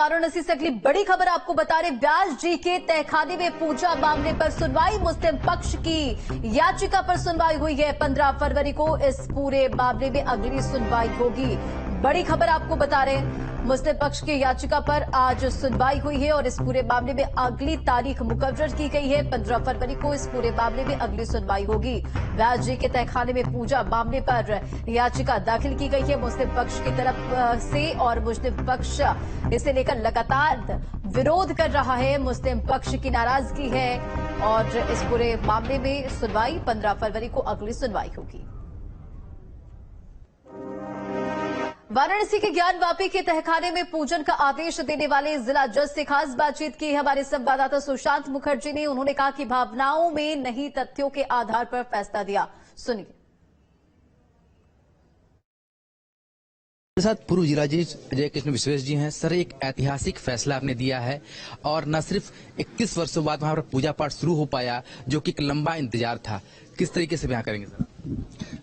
वाराणसी से अगली बड़ी खबर आपको बता रहे, व्यास जी के तहखाने में पूजा मामले पर सुनवाई। मुस्लिम पक्ष की याचिका पर सुनवाई हुई है। 15 फरवरी को इस पूरे मामले में अगली सुनवाई होगी। बड़ी खबर आपको बता रहे हैं, मुस्लिम पक्ष की याचिका पर आज सुनवाई हुई है और इस पूरे मामले में अगली तारीख मुकर्रर की गई है। 15 फरवरी को इस पूरे मामले में अगली सुनवाई होगी। व्यास जी के तहखाने में पूजा मामले पर याचिका दाखिल की गई है मुस्लिम पक्ष की तरफ से और मुस्लिम पक्ष इसे लेकर लगातार विरोध कर रहा है। मुस्लिम पक्ष की नाराजगी है और इस पूरे मामले में सुनवाई 15 फरवरी को अगली सुनवाई होगी। वाराणसी के ज्ञानवापी के तहखाने में पूजन का आदेश देने वाले जिला जज से खास बातचीत की हमारे संवाददाता सुशांत मुखर्जी ने। उन्होंने कहा कि भावनाओं में नहीं, तथ्यों के आधार पर फैसला दिया। सुनिए। मेरे साथ पूर्व जिला जज अजय कृष्ण विश्वेश जी हैं। सर, एक ऐतिहासिक फैसला आपने दिया है और न सिर्फ 21 वर्षों बाद वहां पर पूजा पाठ शुरू हो पाया, जो कि एक लंबा इंतजार था। किस तरीके से बयां करेंगे सर?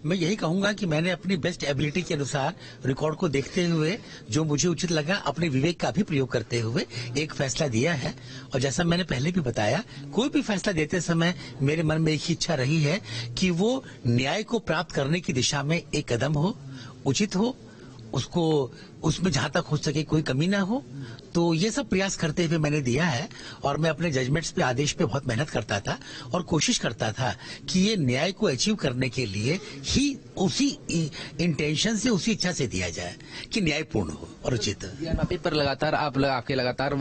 मैं यही कहूंगा कि मैंने अपनी बेस्ट एबिलिटी के अनुसार रिकॉर्ड को देखते हुए जो मुझे उचित लगा, अपने विवेक का भी प्रयोग करते हुए एक फैसला दिया है। और जैसा मैंने पहले भी बताया, कोई भी फैसला देते समय मेरे मन में एक ही इच्छा रही है कि वो न्याय को प्राप्त करने की दिशा में एक कदम हो, उचित हो, उसको उसमें जहां तक हो सके कोई कमी ना हो। तो ये सब प्रयास करते हुए मैंने दिया है और मैं अपने जजमेंट्स पे, आदेश पे बहुत मेहनत करता था और कोशिश करता था कि ये न्याय को अचीव करने के लिए ही उसी इंटेंशन से, उसी इच्छा से दिया जाए कि न्याय पूर्ण हो और उचित। पर लगातार आपके लगातार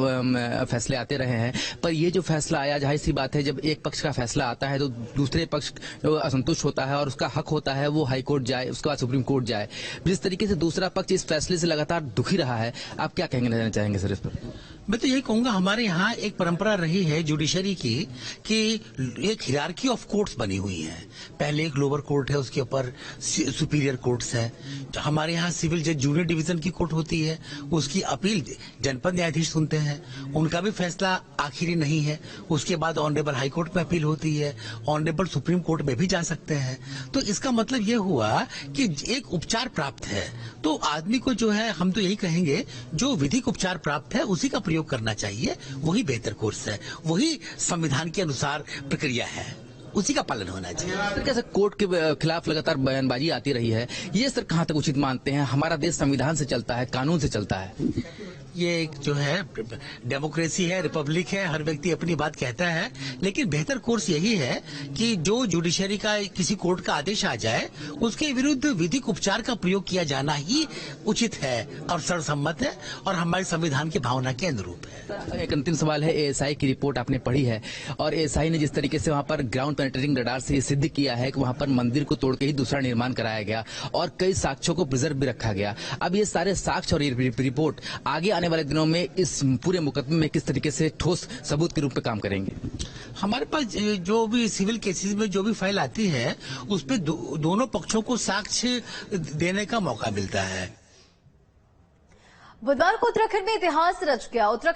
फैसले आते रहे हैं, पर ये जो फैसला आया, जाहिर सी बात है जब एक पक्ष का फैसला आता है तो दूसरे पक्ष जो असंतुष्ट होता है और उसका हक होता है वो हाई कोर्ट जाए, उसके बाद सुप्रीम कोर्ट जाए। जिस तरीके से दूसरा पक्ष इस फैसले से लगातार दुखी रहा है, आप क्या कहना चाहेंगे सर इस पर? मैं तो यही कहूंगा, हमारे यहाँ एक परंपरा रही है जुडिशरी की कि एक हिरार्की ऑफ कोर्ट्स बनी हुई है। पहले एक लोअर कोर्ट है, उसके ऊपर सुपीरियर कोर्ट्स है। हमारे यहाँ सिविल जज जूनियर डिवीजन की कोर्ट होती है, उसकी अपील जनपद न्यायाधीश सुनते हैं, उनका भी फैसला आखिरी नहीं है। उसके बाद ऑनरेबल हाई कोर्ट में अपील होती है, ऑनरेबल सुप्रीम कोर्ट में भी जा सकते हैं। तो इसका मतलब ये हुआ कि एक उपचार प्राप्त है, तो आदमी को जो है, हम तो यही कहेंगे, जो विधिक उपचार प्राप्त है उसी का प्रयोग करना चाहिए। वही बेहतर कोर्स है, वही संविधान के अनुसार प्रक्रिया है, उसी का पालन होना चाहिए। कैसे कोर्ट के खिलाफ लगातार बयानबाजी आती रही है, ये सर कहां तक उचित मानते हैं? हमारा देश संविधान से चलता है, कानून से चलता है। ये एक जो है डेमोक्रेसी है, रिपब्लिक है, हर व्यक्ति अपनी बात कहता है, लेकिन बेहतर कोर्स यही है कि जो जुडिशरी का किसी कोर्ट का आदेश आ जाए, उसके विरुद्ध विधिक उपचार का प्रयोग किया जाना ही उचित है और सर्वसम्मत है और हमारे संविधान की भावना के अनुरूप है। एक अंतिम सवाल है, एएसआई की रिपोर्ट आपने पढ़ी है और एएसआई ने जिस तरीके से वहां पर ग्राउंड पेनिट्रेटिंग रडार से सिद्ध किया है कि वहां पर मंदिर को तोड़ के ही दूसरा निर्माण कराया गया और कई साक्ष्यों को प्रिजर्व भी रखा गया। अब ये सारे साक्ष्य और ये रिपोर्ट आगे आने वाले दिनों में इस पूरे मुकदमे में किस तरीके से ठोस सबूत के रूप में काम करेंगे? हमारे पास जो भी सिविल केसेस में जो भी फाइल आती है, उसपे दोनों पक्षों को साक्ष्य देने का मौका मिलता है। बुधवार को उत्तराखंड में इतिहास रच गया।